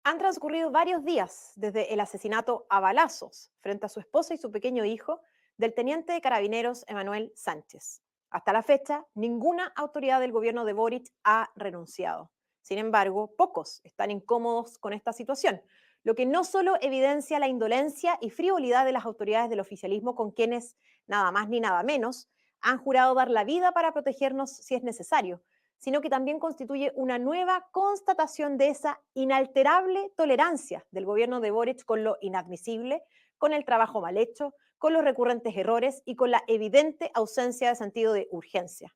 Han transcurrido varios días desde el asesinato a balazos frente a su esposa y su pequeño hijo del teniente de carabineros Emanuel Sánchez. Hasta la fecha, ninguna autoridad del gobierno de Boric ha renunciado. Sin embargo, pocos están incómodos con esta situación, lo que no solo evidencia la indolencia y frivolidad de las autoridades del oficialismo con quienes, nada más ni nada menos, han jurado dar la vida para protegernos si es necesario, sino que también constituye una nueva constatación de esa inalterable tolerancia del gobierno de Boric con lo inadmisible, con el trabajo mal hecho, con los recurrentes errores y con la evidente ausencia de sentido de urgencia.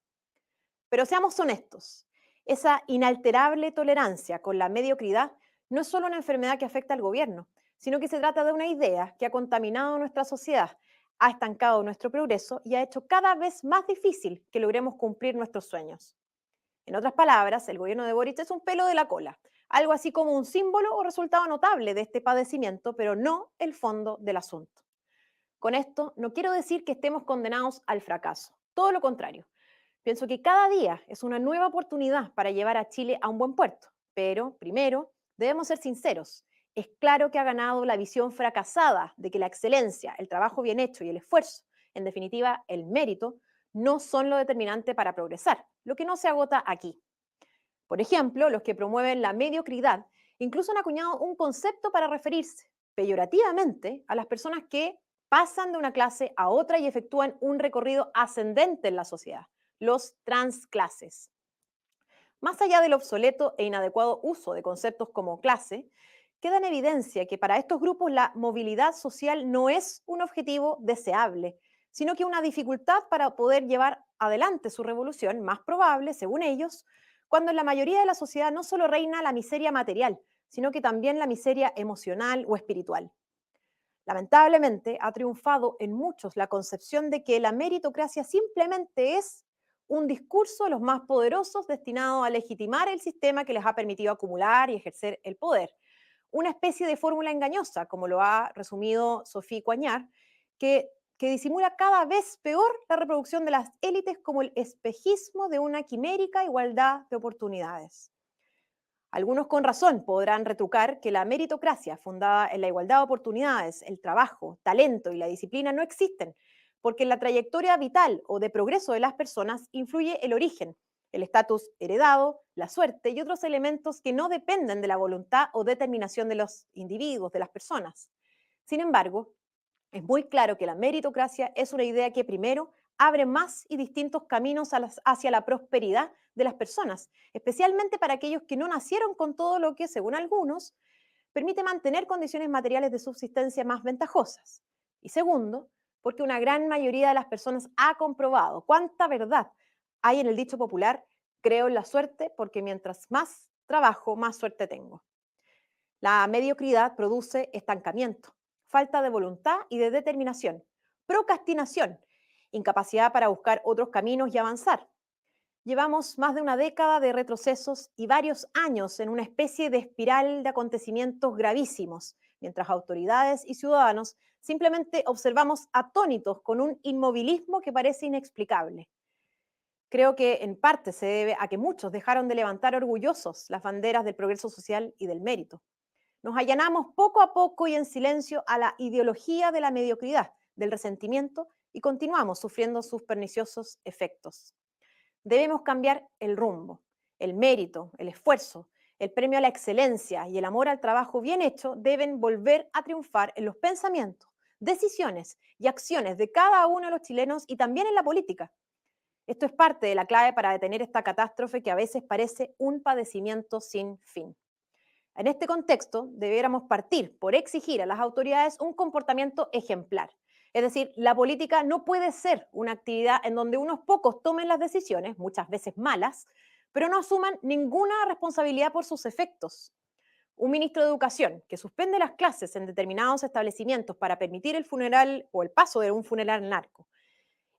Pero seamos honestos, esa inalterable tolerancia con la mediocridad no es solo una enfermedad que afecta al gobierno, sino que se trata de una idea que ha contaminado nuestra sociedad, ha estancado nuestro progreso y ha hecho cada vez más difícil que logremos cumplir nuestros sueños. En otras palabras, el gobierno de Boric es un pelo de la cola, algo así como un símbolo o resultado notable de este padecimiento, pero no el fondo del asunto. Con esto no quiero decir que estemos condenados al fracaso, todo lo contrario. Pienso que cada día es una nueva oportunidad para llevar a Chile a un buen puerto, pero primero debemos ser sinceros. Es claro que ha ganado la visión fracasada de que la excelencia, el trabajo bien hecho y el esfuerzo, en definitiva el mérito, no son lo determinante para progresar, lo que no se agota aquí. Por ejemplo, los que promueven la mediocridad incluso han acuñado un concepto para referirse peyorativamente a las personas que pasan de una clase a otra y efectúan un recorrido ascendente en la sociedad, los transclases. Más allá del obsoleto e inadecuado uso de conceptos como clase, queda en evidencia que para estos grupos la movilidad social no es un objetivo deseable, sino que una dificultad para poder llevar adelante su revolución, más probable, según ellos, cuando en la mayoría de la sociedad no solo reina la miseria material, sino que también la miseria emocional o espiritual. Lamentablemente, ha triunfado en muchos la concepción de que la meritocracia simplemente es un discurso de los más poderosos destinado a legitimar el sistema que les ha permitido acumular y ejercer el poder. Una especie de fórmula engañosa, como lo ha resumido Sofía Cuañar, que disimula cada vez peor la reproducción de las élites como el espejismo de una quimérica igualdad de oportunidades. Algunos con razón podrán retrucar que la meritocracia fundada en la igualdad de oportunidades, el trabajo, talento y la disciplina no existen, porque en la trayectoria vital o de progreso de las personas influye el origen, el estatus heredado, la suerte y otros elementos que no dependen de la voluntad o determinación de los individuos, de las personas. Sin embargo, es muy claro que la meritocracia es una idea que primero abre más y distintos caminos hacia la prosperidad de las personas, especialmente para aquellos que no nacieron con todo lo que, según algunos, permite mantener condiciones materiales de subsistencia más ventajosas. Y segundo, porque una gran mayoría de las personas ha comprobado cuánta verdad hay en el dicho popular, creo en la suerte porque mientras más trabajo, más suerte tengo. La mediocridad produce estancamiento, falta de voluntad y de determinación, procrastinación, incapacidad para buscar otros caminos y avanzar. Llevamos más de una década de retrocesos y varios años en una especie de espiral de acontecimientos gravísimos, mientras autoridades y ciudadanos simplemente observamos atónitos con un inmovilismo que parece inexplicable. Creo que en parte se debe a que muchos dejaron de levantar orgullosos las banderas del progreso social y del mérito. Nos allanamos poco a poco y en silencio a la ideología de la mediocridad, del resentimiento y continuamos sufriendo sus perniciosos efectos. Debemos cambiar el rumbo, el mérito, el esfuerzo, el premio a la excelencia y el amor al trabajo bien hecho deben volver a triunfar en los pensamientos, decisiones y acciones de cada uno de los chilenos y también en la política. Esto es parte de la clave para detener esta catástrofe que a veces parece un padecimiento sin fin. En este contexto, debiéramos partir por exigir a las autoridades un comportamiento ejemplar. Es decir, la política no puede ser una actividad en donde unos pocos tomen las decisiones, muchas veces malas, pero no asuman ninguna responsabilidad por sus efectos. Un ministro de Educación que suspende las clases en determinados establecimientos para permitir el funeral o el paso de un funeral narco,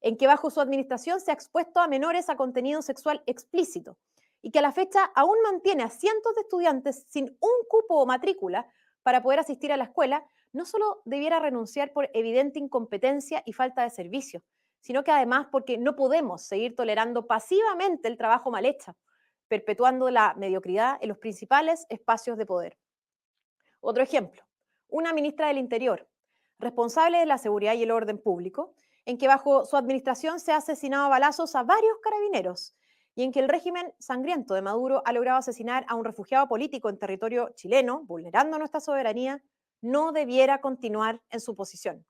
en que bajo su administración se ha expuesto a menores a contenido sexual explícito y que a la fecha aún mantiene a cientos de estudiantes sin un cupo o matrícula para poder asistir a la escuela, no solo debiera renunciar por evidente incompetencia y falta de servicio, sino que además porque no podemos seguir tolerando pasivamente el trabajo mal hecho, perpetuando la mediocridad en los principales espacios de poder. Otro ejemplo, una ministra del Interior, responsable de la seguridad y el orden público, en que bajo su administración se ha asesinado a balazos a varios carabineros y en que el régimen sangriento de Maduro ha logrado asesinar a un refugiado político en territorio chileno, vulnerando nuestra soberanía, no debiera continuar en su posición.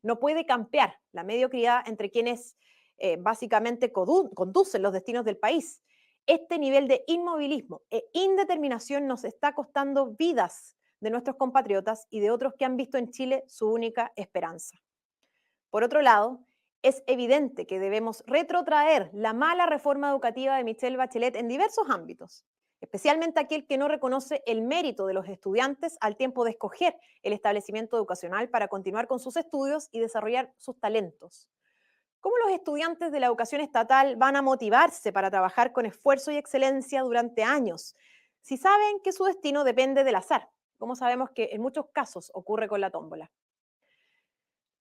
No puede campear la mediocridad entre quienes básicamente conducen los destinos del país. Este nivel de inmovilismo e indeterminación nos está costando vidas de nuestros compatriotas y de otros que han visto en Chile su única esperanza. Por otro lado, es evidente que debemos retrotraer la mala reforma educativa de Michelle Bachelet en diversos ámbitos, especialmente aquel que no reconoce el mérito de los estudiantes al tiempo de escoger el establecimiento educacional para continuar con sus estudios y desarrollar sus talentos. ¿Cómo los estudiantes de la educación estatal van a motivarse para trabajar con esfuerzo y excelencia durante años si saben que su destino depende del azar? Como sabemos que en muchos casos ocurre con la tómbola.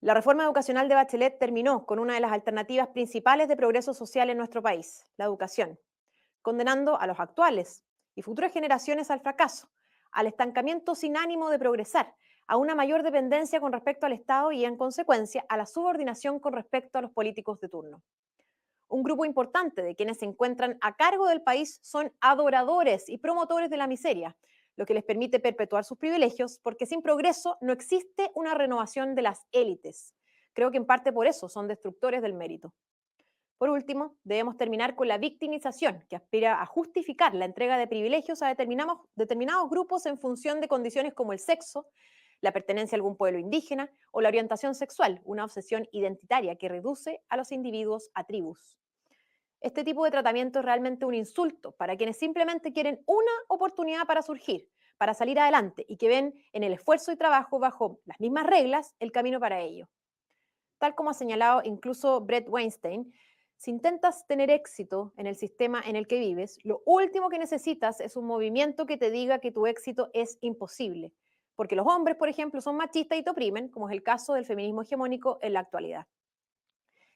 La reforma educacional de Bachelet terminó con una de las alternativas principales de progreso social en nuestro país, la educación, condenando a los actuales y futuras generaciones al fracaso, al estancamiento sin ánimo de progresar, a una mayor dependencia con respecto al Estado y, en consecuencia, a la subordinación con respecto a los políticos de turno. Un grupo importante de quienes se encuentran a cargo del país son adoradores y promotores de la miseria, lo que les permite perpetuar sus privilegios, porque sin progreso no existe una renovación de las élites. Creo que en parte por eso son destructores del mérito. Por último, debemos terminar con la victimización, que aspira a justificar la entrega de privilegios a determinados grupos en función de condiciones como el sexo, la pertenencia a algún pueblo indígena o la orientación sexual, una obsesión identitaria que reduce a los individuos a tribus. Este tipo de tratamiento es realmente un insulto para quienes simplemente quieren una oportunidad para surgir, para salir adelante y que ven en el esfuerzo y trabajo bajo las mismas reglas el camino para ello. Tal como ha señalado incluso Brett Weinstein, si intentas tener éxito en el sistema en el que vives, lo último que necesitas es un movimiento que te diga que tu éxito es imposible. Porque los hombres, por ejemplo, son machistas y te oprimen, como es el caso del feminismo hegemónico en la actualidad.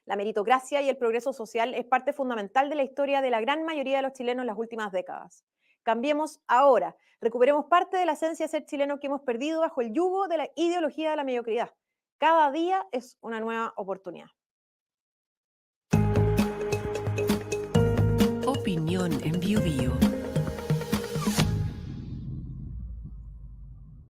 La meritocracia y el progreso social es parte fundamental de la historia de la gran mayoría de los chilenos en las últimas décadas. Cambiemos ahora, recuperemos parte de la esencia de ser chileno que hemos perdido bajo el yugo de la ideología de la mediocridad. Cada día es una nueva oportunidad. Opinión en Bio Bio.